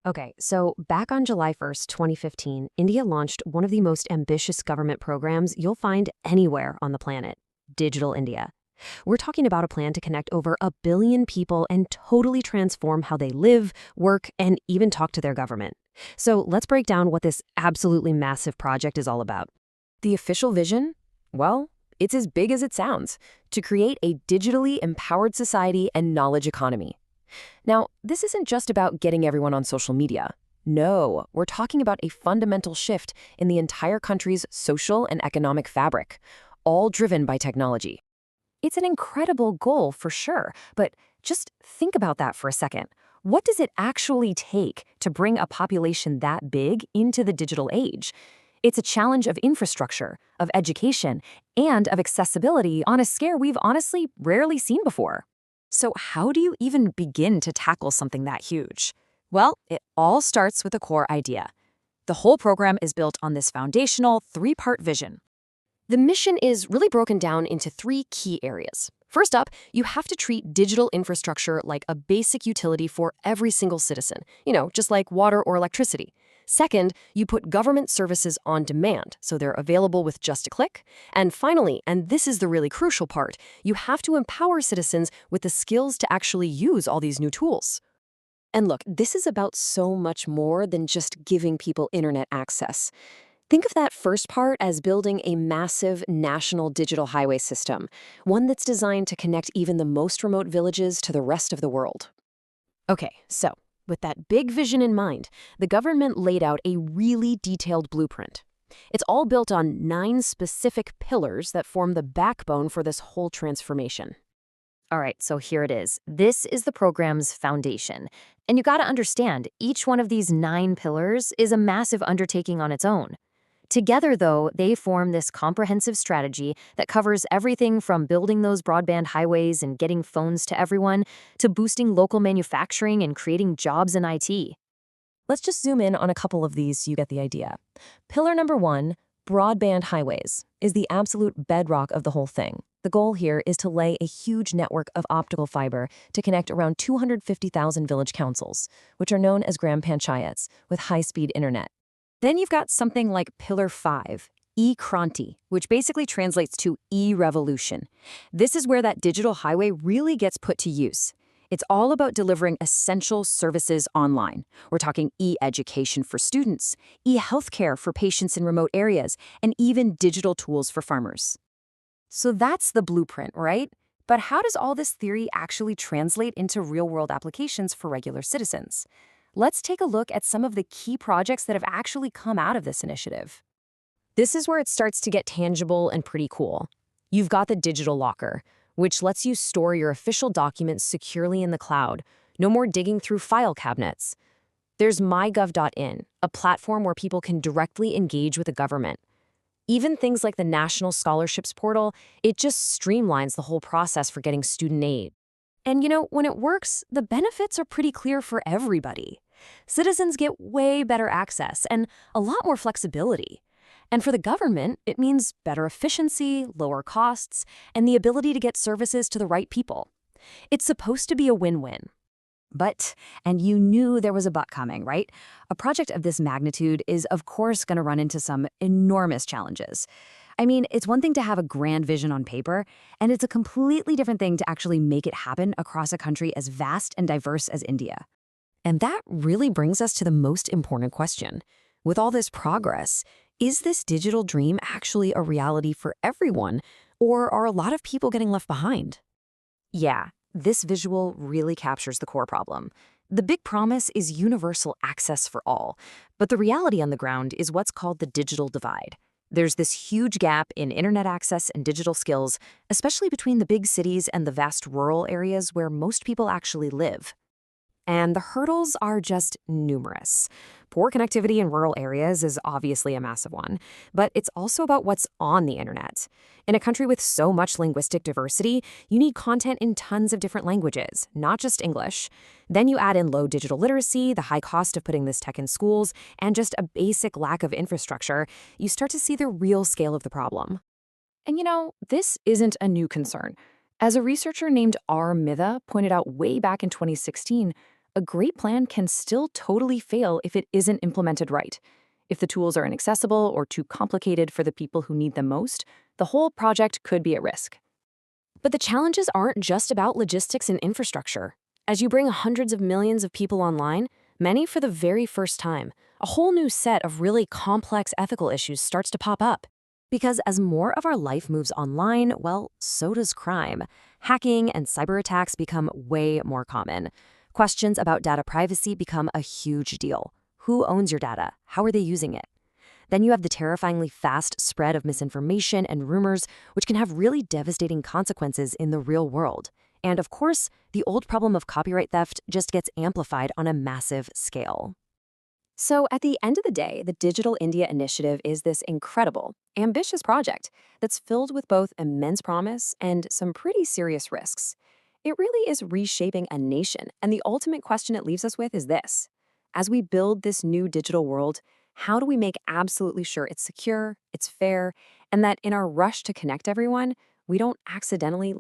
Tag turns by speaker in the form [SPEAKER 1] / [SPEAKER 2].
[SPEAKER 1] Okay, so back on July 1st, 2015, India launched one of the most ambitious government programs you'll find anywhere on the planet, Digital India. We're talking about a plan to connect over 1 billion people and totally transform how they live, work, and even talk to their government. So let's break down what this absolutely massive project is all about. The official vision? Well, it's as big as it sounds, to create a digitally empowered society and knowledge economy. Now, this isn't just about getting everyone on social media. No, we're talking about a fundamental shift in the entire country's social and economic fabric, all driven by technology. It's an incredible goal for sure, but just think about that for a second. What does it actually take to bring a population that big into the digital age? It's a challenge of infrastructure, of education, and of accessibility on a scale we've honestly rarely seen before. So how do you even begin to tackle something that huge? Well, it all starts with a core idea. The whole program is built on this foundational three-part vision. The mission is really broken down into three key areas. First up, you have to treat digital infrastructure like a basic utility for every single citizen, just like water or electricity. Second, you put government services on demand, so they're available with just a click. And finally, and this is the really crucial part, you have to empower citizens with the skills to actually use all these new tools. And look, this is about so much more than just giving people internet access. Think of that first part as building a massive national digital highway system, one that's designed to connect even the most remote villages to the rest of the world. Okay, so with that big vision in mind, the government laid out a really detailed blueprint. It's all built on 9 specific pillars that form the backbone for this whole transformation. All right, so here it is. This is the program's foundation. And you gotta understand, each one of these 9 pillars is a massive undertaking on its own. Together, though, they form this comprehensive strategy that covers everything from building those broadband highways and getting phones to everyone to boosting local manufacturing and creating jobs in IT. Let's just zoom in on a couple of these so you get the idea. Pillar number 1, broadband highways, is the absolute bedrock of the whole thing. The goal here is to lay a huge network of optical fiber to connect around 250,000 village councils, which are known as gram panchayats, with high-speed internet. Then you've got something like Pillar 5, E-Kranti, which basically translates to E-Revolution. This is where that digital highway really gets put to use. It's all about delivering essential services online. We're talking e-education for students, e-healthcare for patients in remote areas, and even digital tools for farmers. So that's the blueprint, right? But how does all this theory actually translate into real-world applications for regular citizens? Let's take a look at some of the key projects that have actually come out of this initiative. This is where it starts to get tangible and pretty cool. You've got the digital locker, which lets you store your official documents securely in the cloud. No more digging through file cabinets. There's mygov.in, a platform where people can directly engage with the government. Even things like the National Scholarships Portal, it just streamlines the whole process for getting student aid. And when it works, the benefits are pretty clear for everybody. Citizens get way better access and a lot more flexibility. And for the government, it means better efficiency, lower costs, and the ability to get services to the right people. It's supposed to be a win-win. But, and you knew there was a but coming, right? A project of this magnitude is, of course, going to run into some enormous challenges. I mean, it's one thing to have a grand vision on paper, and it's a completely different thing to actually make it happen across a country as vast and diverse as India. And that really brings us to the most important question. With all this progress, is this digital dream actually a reality for everyone, or are a lot of people getting left behind? Yeah, this visual really captures the core problem. The big promise is universal access for all, but the reality on the ground is what's called the digital divide. There's this huge gap in internet access and digital skills, especially between the big cities and the vast rural areas where most people actually live. And the hurdles are just numerous. Poor connectivity in rural areas is obviously a massive one, but it's also about what's on the internet. In a country with so much linguistic diversity, you need content in tons of different languages, not just English. Then you add in low digital literacy, the high cost of putting this tech in schools, and just a basic lack of infrastructure, you start to see the real scale of the problem. And this isn't a new concern. As a researcher named R. Mitha pointed out way back in 2016,
[SPEAKER 2] A great plan can still totally fail if it isn't implemented right. If the tools are inaccessible or too complicated for the people who need them most, the whole project could be at risk.
[SPEAKER 1] But the challenges aren't just about logistics and infrastructure. As you bring hundreds of millions of people online, many for the very first time, a whole new set of really complex ethical issues starts to pop up. Because as more of our life moves online, well, so does crime. Hacking and cyber attacks become way more common. Questions about data privacy become a huge deal. Who owns your data? How are they using it? Then you have the terrifyingly fast spread of misinformation and rumors, which can have really devastating consequences in the real world. And of course, the old problem of copyright theft just gets amplified on a massive scale.
[SPEAKER 2] So, at the end of the day, the Digital India Initiative is this incredible, ambitious project that's filled with both immense promise and some pretty serious risks. It really is reshaping a nation, and the ultimate question it leaves us with is this. As we build this new digital world, how do we make absolutely sure it's secure, it's fair, and that in our rush to connect everyone, we don't accidentally